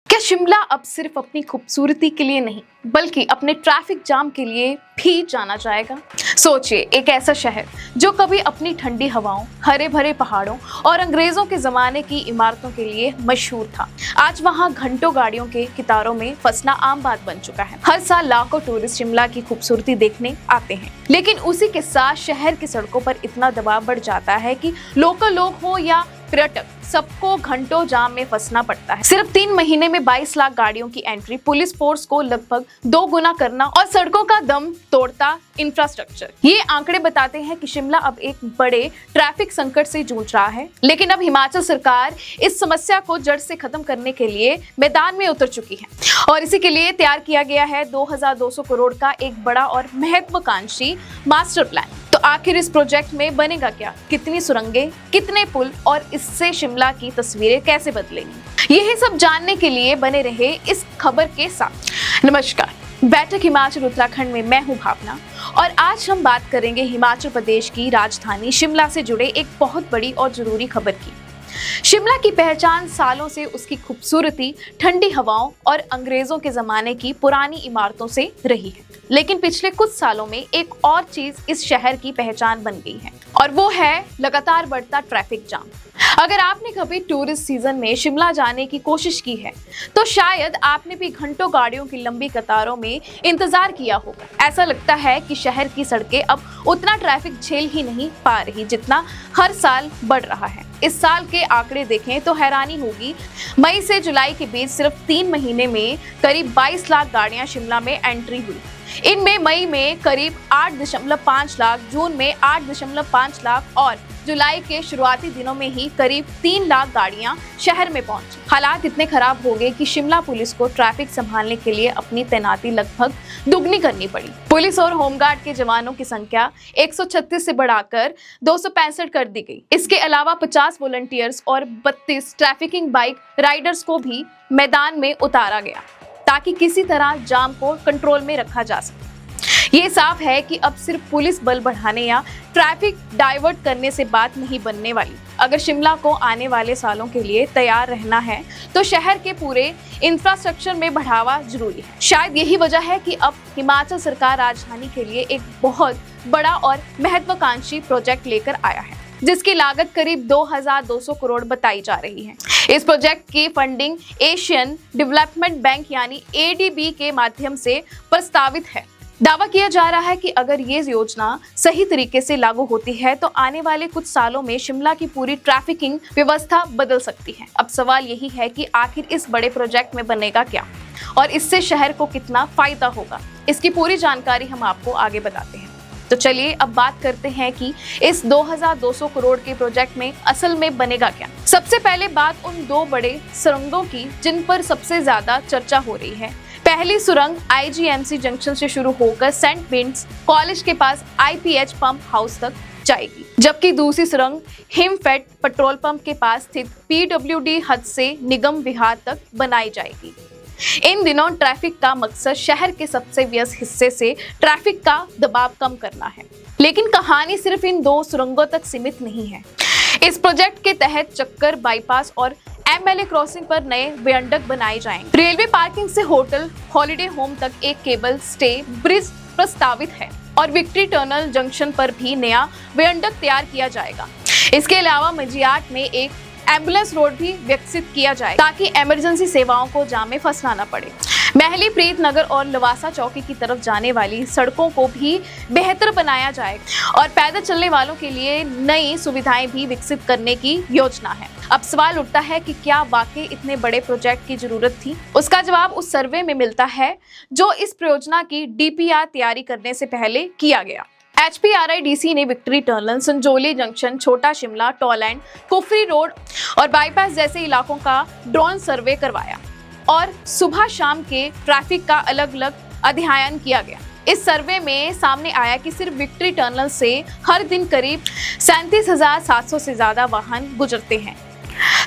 क्या शिमला अब सिर्फ अपनी खूबसूरती के लिए नहीं बल्कि अपने ट्रैफिक जाम के लिए भी जाना जाएगा? सोचिए, एक ऐसा शहर जो कभी अपनी ठंडी हवाओं, हरे भरे पहाड़ों और अंग्रेजों के जमाने की इमारतों के लिए मशहूर था। आज वहां घंटों गाड़ियों के कितारों में फंसना आम बात बन चुका है। हर साल लाखों टूरिस्ट शिमला की खूबसूरती देखने आते हैं, लेकिन उसी के साथ शहर की सड़कों पर इतना दबाव बढ़ जाता है कि लोकल लोग हो या पर्यटक, सबको घंटों जाम में फंसना पड़ता है। सिर्फ 3 महीने में 22 लाख गाड़ियों की एंट्री, पुलिस फोर्स को लगभग 2 गुना करना और सड़कों का दम तोड़ता इंफ्रास्ट्रक्चर। ये आंकड़े बताते हैं कि शिमला अब एक बड़े ट्रैफिक संकट से जूझ रहा है। लेकिन अब हिमाचल सरकार इस समस्या को जड़ से खत्म करने के लिए मैदान में उतर चुकी है और इसी के लिए तैयार किया गया है 2200 करोड़ का एक बड़ा और महत्वाकांक्षी मास्टर प्लान। तो आखिर इस प्रोजेक्ट में बनेगा क्या? कितनी सुरंगें, कितने पुल और इससे शिमला की तस्वीरें कैसे बदलेंगी? यही सब जानने के लिए बने रहे इस खबर के साथ। नमस्कार, बैठक हिमाचल उत्तराखंड में मैं हूं भावना और आज हम बात करेंगे हिमाचल प्रदेश की राजधानी शिमला से जुड़े एक बहुत बड़ी और जरूरी खबर की। शिमला की पहचान सालों से उसकी खूबसूरती, ठंडी हवाओं और अंग्रेजों के जमाने की पुरानी इमारतों से रही है। लेकिन पिछले कुछ सालों में एक और चीज इस शहर की पहचान बन गई है और वो है लगातार बढ़ता ट्रैफिक जाम। अगर आपने कभी टूरिस्ट सीजन में शिमला जाने की कोशिश की है तो शायद आपने भी घंटों गाड़ियों की लंबी कतारों में इंतजार किया होगा। ऐसा लगता है कि शहर की सड़कें अब उतना ट्रैफिक झेल ही नहीं पा रही जितना हर साल बढ़ रहा है। इस साल के आंकड़े देखें तो हैरानी होगी। मई से जुलाई के बीच सिर्फ 3 महीने में करीब 22 लाख गाड़ियां शिमला में एंट्री हुई। इनमें मई में करीब 8.5 लाख, जून में 8.5 लाख और जुलाई के शुरुआती दिनों में ही करीब 3 लाख गाड़ियां शहर में पहुंची। हालात इतने खराब हो गए कि शिमला पुलिस को ट्रैफिक संभालने के लिए अपनी तैनाती लगभग दुगनी करनी पड़ी। पुलिस और होमगार्ड के जवानों की संख्या 136 से बढ़ाकर 265 कर दी गई। इसके अलावा 50 वॉलंटियर्स और 32 ट्रैफिकिंग बाइक राइडर्स को भी मैदान में उतारा गया ताकि किसी तरह जाम को कंट्रोल में रखा जा सके। ये साफ है कि अब सिर्फ पुलिस बल बढ़ाने या ट्रैफिक डाइवर्ट करने से बात नहीं बनने वाली। अगर शिमला को आने वाले सालों के लिए तैयार रहना है तो शहर के पूरे इंफ्रास्ट्रक्चर में बढ़ावा जरूरी है। शायद यही वजह है कि अब हिमाचल सरकार राजधानी के लिए एक बहुत बड़ा और महत्वाकांक्षी प्रोजेक्ट लेकर आया है जिसकी लागत करीब 2200 करोड़ बताई जा रही है। इस प्रोजेक्ट की फंडिंग एशियन डेवलपमेंट बैंक यानी ADB के माध्यम से प्रस्तावित है। दावा किया जा रहा है कि अगर ये योजना सही तरीके से लागू होती है तो आने वाले कुछ सालों में शिमला की पूरी ट्रैफिकिंग व्यवस्था बदल सकती है। अब सवाल यही है कि आखिर इस बड़े प्रोजेक्ट में बनेगा क्या और इससे शहर को कितना फायदा होगा। इसकी पूरी जानकारी हम आपको आगे बताते हैं। तो चलिए अब बात करते हैं कि इस 2200 करोड़ के प्रोजेक्ट में असल में बनेगा क्या। सबसे पहले बात उन 2 बड़े सुरंगों की जिन पर सबसे ज्यादा चर्चा हो रही है। पहली सुरंग IGMC जंक्शन से शुरू होकर सेंट विंस कॉलेज के पास IPH पंप हाउस तक जाएगी, जबकि दूसरी सुरंग हिमफेड पेट्रोल पंप के पास स्थित PWD हद से निगम विहार तक बनाई जाएगी। इन दिनों ट्रैफिक का मकसद शहर के सबसे व्यस्त हिस्से से ट्रैफिक का दबाव कम करना है। लेकिन कहानी सिर्फ इन 2 सुरंगों तक सीमित नहीं है। इस प्रोजेक्ट के तहत चक्कर बाईपास और MLA क्रॉसिंग पर नए वियाडक्ट बनाए जाएंगे। रेलवे पार्किंग से होटल, हॉलिडे होम तक एक केबल स्टे ब्रिज प्रस्तावित है और विक्ट्री टनल जंक्शन पर भी नया वियाडक्ट तैयार किया जाएगा। इसके अलावा मजियाट में एक एम्बुलेंस रोड भी विकसित किया जाए ताकि इमरजेंसी सेवाओं को जाम में फंसना न पड़े। महली, प्रीत नगर और लवासा चौकी की तरफ जाने वाली सड़कों को भी बेहतर बनाया जाएगा और पैदल चलने वालों के लिए नई सुविधाएं भी विकसित करने की योजना है। अब सवाल उठता है कि क्या वाकई इतने बड़े प्रोजेक्ट की जरूरत थी? उसका जवाब उस सर्वे में मिलता है जो इस परियोजना की DPR तैयारी करने से पहले किया गया। HPRIDC ने विक्ट्री टनल, संजोली जंक्शन, छोटा शिमला, टॉलैंड, कुफरी रोड और बाईपास जैसे इलाकों का ड्रोन सर्वे करवाया और सुबह शाम के ट्रैफिक का अलग अलग अध्ययन किया गया। इस सर्वे में सामने आया कि सिर्फ विक्ट्री टनल से हर दिन करीब 37,700 से ज्यादा वाहन गुजरते हैं।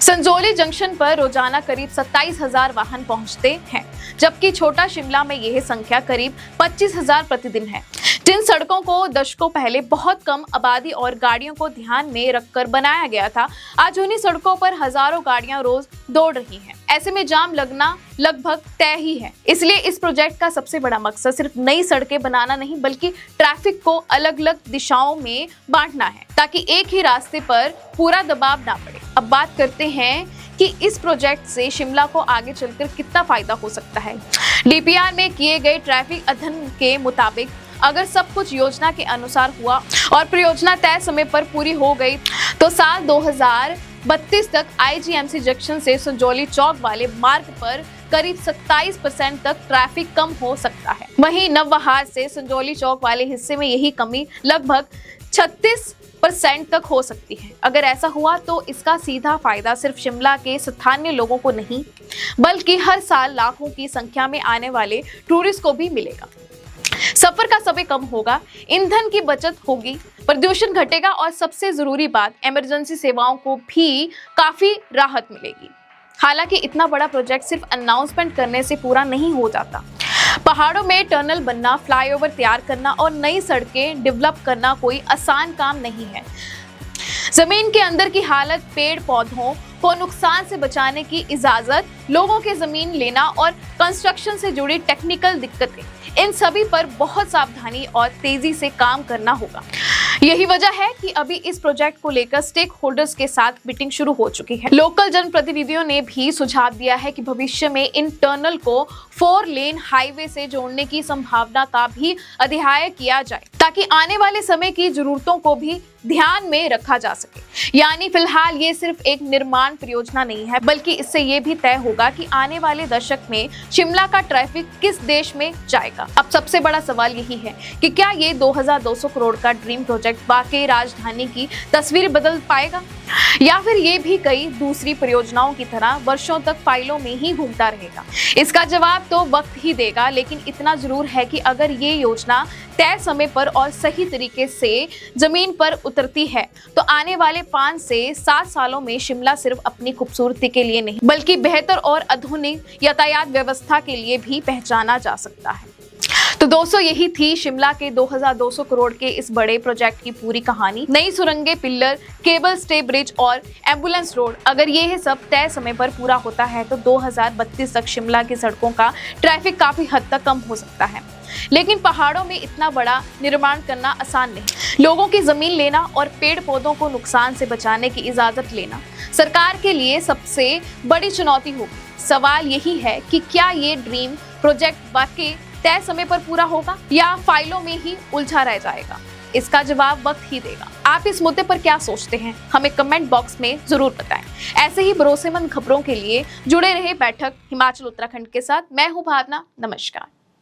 संजोली जंक्शन पर रोजाना करीब 27,000 वाहन पहुंचते हैं, जबकि छोटा शिमला में यह संख्या करीब 25,000 प्रतिदिन है। जिन सड़कों को दशकों पहले बहुत कम आबादी और गाड़ियों को ध्यान में रखकर बनाया गया था, आज उन्हीं सड़कों पर हजारों गाड़ियां रोज दौड़ रही हैं। ऐसे में जाम लगना लगभग तय ही है। इसलिए इस प्रोजेक्ट का सबसे बड़ा मकसद सिर्फ नई सड़कें बनाना नहीं, बल्कि ट्रैफिक को अलग अलग दिशाओं में बांटना है, ताकि एक ही रास्ते पर पूरा दबाव ना पड़े। अब बात करते हैं कि इस प्रोजेक्ट से शिमला को आगे चलकर कितना फायदा हो सकता है। डीपीआर में किए गए ट्रैफिक अध्ययन के मुताबिक अगर सब कुछ योजना के अनुसार हुआ और परियोजना तय समय पर पूरी हो गई तो साल 2032 तक आईजीएमसी जंक्शन से संजौली चौक वाले मार्ग पर करीब 27% तक ट्रैफिक कम हो सकता है। वहीं नवबहार से संजौली चौक वाले हिस्से में यही कमी लगभग 36% तक हो सकती है। अगर ऐसा हुआ तो इसका सीधा फायदा सिर्फ शिमला के स्थानीय लोगों को नहीं, बल्कि हर साल लाखों की संख्या में आने वाले टूरिस्ट को भी मिलेगा। सफर का समय कम होगा, ईंधन की बचत होगी, प्रदूषण घटेगा और सबसे जरूरी बात, इमरजेंसी सेवाओं को भी काफी राहत मिलेगी। हालांकि इतना बड़ा प्रोजेक्ट सिर्फ अनाउंसमेंट करने से पूरा नहीं हो जाता। पहाड़ों में टनल बनना, फ्लाईओवर तैयार करना और नई सड़कें डेवलप करना कोई आसान काम नहीं है। जमीन के अंदर की हालत, पेड़ पौधों को नुकसान से बचाने की इजाजत, लोगों के जमीन लेना और कंस्ट्रक्शन से जुड़ी टेक्निकल दिक्कतें, इन सभी पर बहुत सावधानी और तेजी से काम करना होगा। यही वजह है कि अभी इस प्रोजेक्ट को लेकर स्टेक होल्डर्स के साथ मीटिंग शुरू हो चुकी है। लोकल जनप्रतिनिधियों ने भी सुझाव दिया है कि भविष्य में इन टनल को 4 लेन हाईवे से जोड़ने की संभावना का भी अध्ययन किया जाए, ताकि आने वाले समय की जरूरतों को भी ध्यान में रखा जा सके। यानी फिलहाल ये सिर्फ एक निर्माण परियोजना नहीं है, बल्कि इससे ये भी तय होगा कि आने वाले दशक में शिमला का ट्रैफिक किस देश में जाएगा। अब सबसे बड़ा सवाल यही है कि क्या ये 2200 करोड़ का ड्रीम प्रोजेक्ट वाकई राजधानी की तस्वीर बदल पाएगा, या फिर ये भी कई दूसरी परियोजनाओं की तरह वर्षों तक फाइलों में ही घूमता रहेगा। इसका जवाब तो वक्त ही देगा, लेकिन इतना जरूर है कि अगर ये योजना तय समय पर और सही तरीके से जमीन पर उतरती है तो आने वाले 5 से 7 सालों में शिमला सिर्फ अपनी खूबसूरती के लिए नहीं, बल्कि बेहतर और आधुनिक यातायात व्यवस्था के लिए भी पहचाना जा सकता है। तो दोस्तों, यही थी शिमला के 2200 करोड़ के इस बड़े प्रोजेक्ट की पूरी कहानी। नई सुरंगें, पिल्लर, केबल स्टे ब्रिज और एम्बुलेंस रोड, अगर ये सब तय समय पर पूरा होता है तो 2032 तक शिमला की सड़कों का ट्रैफिक काफी हद तक कम हो सकता है। लेकिन पहाड़ों में इतना बड़ा निर्माण करना आसान नहीं। लोगों की जमीन लेना और पेड़ पौधों को नुकसान से बचाने की इजाजत लेना सरकार के लिए सबसे बड़ी चुनौती होगी। सवाल यही है कि क्या ये ड्रीम प्रोजेक्ट वाकई तय समय पर पूरा होगा या फाइलों में ही उलझा रह जाएगा। इसका जवाब वक्त ही देगा। आप इस मुद्दे पर क्या सोचते हैं, हमें कमेंट बॉक्स में जरूर बताएं। ऐसे ही भरोसेमंद खबरों के लिए जुड़े रहे बैठक हिमाचल उत्तराखंड के साथ। मैं हूं भावना। नमस्कार।